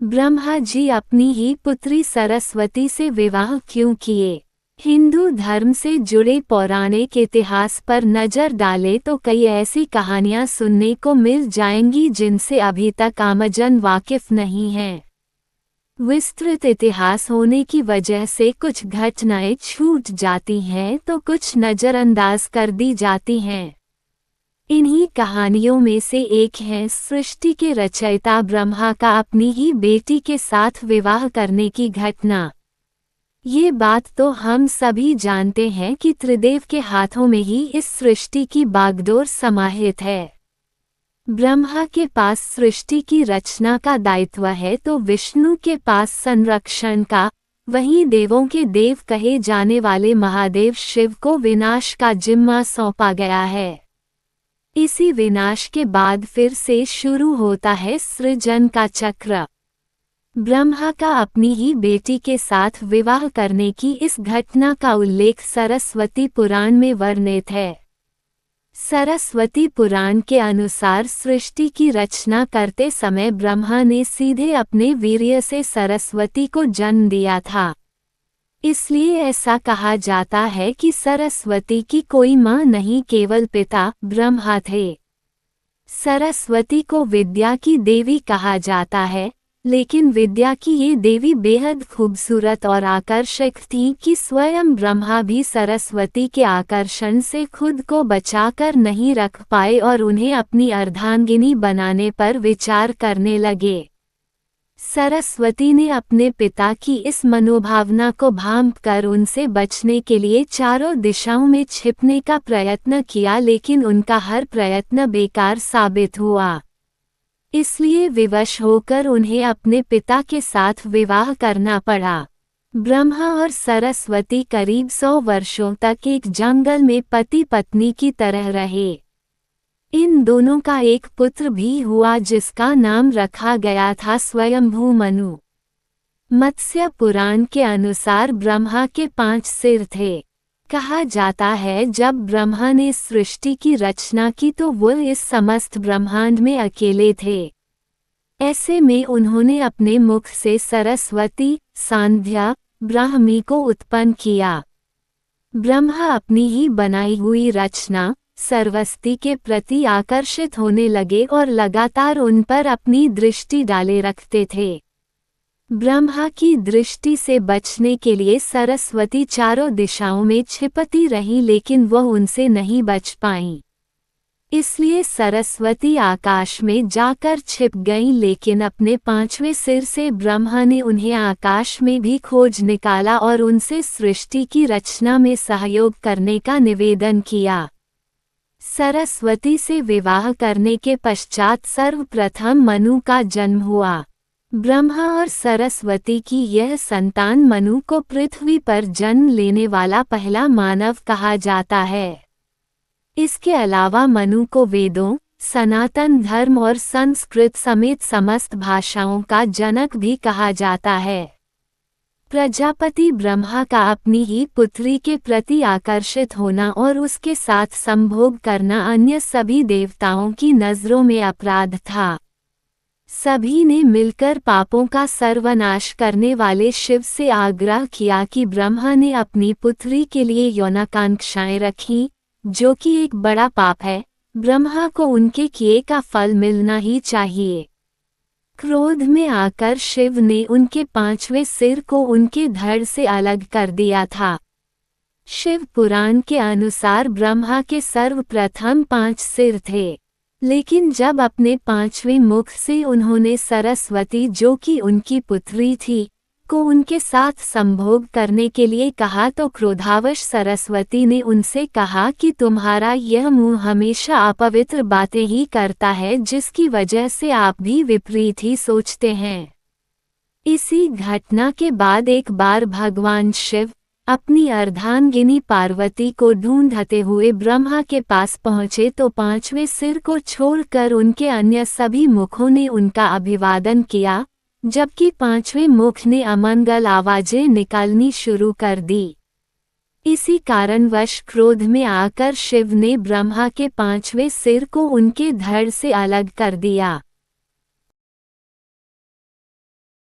ब्रह्मा जी अपनी ही पुत्री सरस्वती से विवाह क्यों किए? हिंदू धर्म से जुड़े पौराणिक इतिहास पर नजर डालें तो कई ऐसी कहानियां सुनने को मिल जाएंगी जिनसे अभी तक आमजन वाकिफ नहीं है। विस्तृत इतिहास होने की वजह से कुछ घटनाएं छूट जाती हैं तो कुछ नजरअंदाज कर दी जाती हैं। इन्हीं कहानियों में से एक है सृष्टि के रचयिता ब्रह्मा का अपनी ही बेटी के साथ विवाह करने की घटना। ये बात तो हम सभी जानते हैं कि त्रिदेव के हाथों में ही इस सृष्टि की बागडोर समाहित है। ब्रह्मा के पास सृष्टि की रचना का दायित्व है तो विष्णु के पास संरक्षण का, वहीं देवों के देव कहे जाने वाले महादेव शिव को विनाश का जिम्मा सौंपा गया है। इसी विनाश के बाद फिर से शुरू होता है सृजन का चक्र। ब्रह्मा का अपनी ही बेटी के साथ विवाह करने की इस घटना का उल्लेख सरस्वती पुराण में वर्णित है। सरस्वती पुराण के अनुसार सृष्टि की रचना करते समय ब्रह्मा ने सीधे अपने वीर्य से सरस्वती को जन्म दिया था। इसलिए ऐसा कहा जाता है कि सरस्वती की कोई मां नहीं, केवल पिता ब्रह्मा थे। सरस्वती को विद्या की देवी कहा जाता है, लेकिन विद्या की ये देवी बेहद खूबसूरत और आकर्षक थी कि स्वयं ब्रह्मा भी सरस्वती के आकर्षण से खुद को बचाकर नहीं रख पाए और उन्हें अपनी अर्धांगिनी बनाने पर विचार करने लगे। सरस्वती ने अपने पिता की इस मनोभावना को भांपकर उनसे बचने के लिए चारों दिशाओं में छिपने का प्रयत्न किया, लेकिन उनका हर प्रयत्न बेकार साबित हुआ। इसलिए विवश होकर उन्हें अपने पिता के साथ विवाह करना पड़ा। ब्रह्मा और सरस्वती करीब 100 वर्षों तक एक जंगल में पति पत्नी की तरह रहे। इन दोनों का एक पुत्र भी हुआ जिसका नाम रखा गया था स्वयंभू मनु। मत्स्य पुराण के अनुसार ब्रह्मा के 5 सिर थे। कहा जाता है जब ब्रह्मा ने सृष्टि की रचना की तो वो इस समस्त ब्रह्मांड में अकेले थे। ऐसे में उन्होंने अपने मुख से सरस्वती, सांध्या, ब्राह्मी को उत्पन्न किया। ब्रह्मा अपनी ही बनाई हुई रचना सरस्वती के प्रति आकर्षित होने लगे और लगातार उन पर अपनी दृष्टि डाले रखते थे। ब्रह्मा की दृष्टि से बचने के लिए सरस्वती चारों दिशाओं में छिपती रही, लेकिन वह उनसे नहीं बच पाईं। इसलिए सरस्वती आकाश में जाकर छिप गईं, लेकिन अपने 5वें सिर से ब्रह्मा ने उन्हें आकाश में भी खोज निकाला और उनसे सृष्टि की रचना में सहयोग करने का निवेदन किया। सरस्वती से विवाह करने के पश्चात सर्वप्रथम मनु का जन्म हुआ। ब्रह्मा और सरस्वती की यह संतान मनु को पृथ्वी पर जन्म लेने वाला पहला मानव कहा जाता है। इसके अलावा मनु को वेदों, सनातन धर्म और संस्कृत समेत समस्त भाषाओं का जनक भी कहा जाता है। प्रजापति ब्रह्मा का अपनी ही पुत्री के प्रति आकर्षित होना और उसके साथ संभोग करना अन्य सभी देवताओं की नजरों में अपराध था। सभी ने मिलकर पापों का सर्वनाश करने वाले शिव से आग्रह किया कि ब्रह्मा ने अपनी पुत्री के लिए यौनाकांक्षाएं रखीं, जो कि एक बड़ा पाप है। ब्रह्मा को उनके किए का फल मिलना ही चाहिए। क्रोध में आकर शिव ने उनके 5वें सिर को उनके धड़ से अलग कर दिया था। शिव पुराण के अनुसार ब्रह्मा के सर्वप्रथम 5 सिर थे, लेकिन जब अपने 5वें मुख से उन्होंने सरस्वती, जो कि उनकी पुत्री थी, को उनके साथ संभोग करने के लिए कहा तो क्रोधावश सरस्वती ने उनसे कहा कि तुम्हारा यह मुंह हमेशा अपवित्र बातें ही करता है, जिसकी वजह से आप भी विपरीत ही सोचते हैं। इसी घटना के बाद एक बार भगवान शिव अपनी अर्धांगिनी पार्वती को ढूंढते हुए ब्रह्मा के पास पहुँचे तो 5वें सिर को छोड़कर उनके अन्य सभी मुखों ने उनका अभिवादन किया, जबकि 5वें मुख ने अमंगल आवाजें निकालनी शुरू कर दी। इसी कारणवश क्रोध में आकर शिव ने ब्रह्मा के 5वें सिर को उनके धड़ से अलग कर दिया।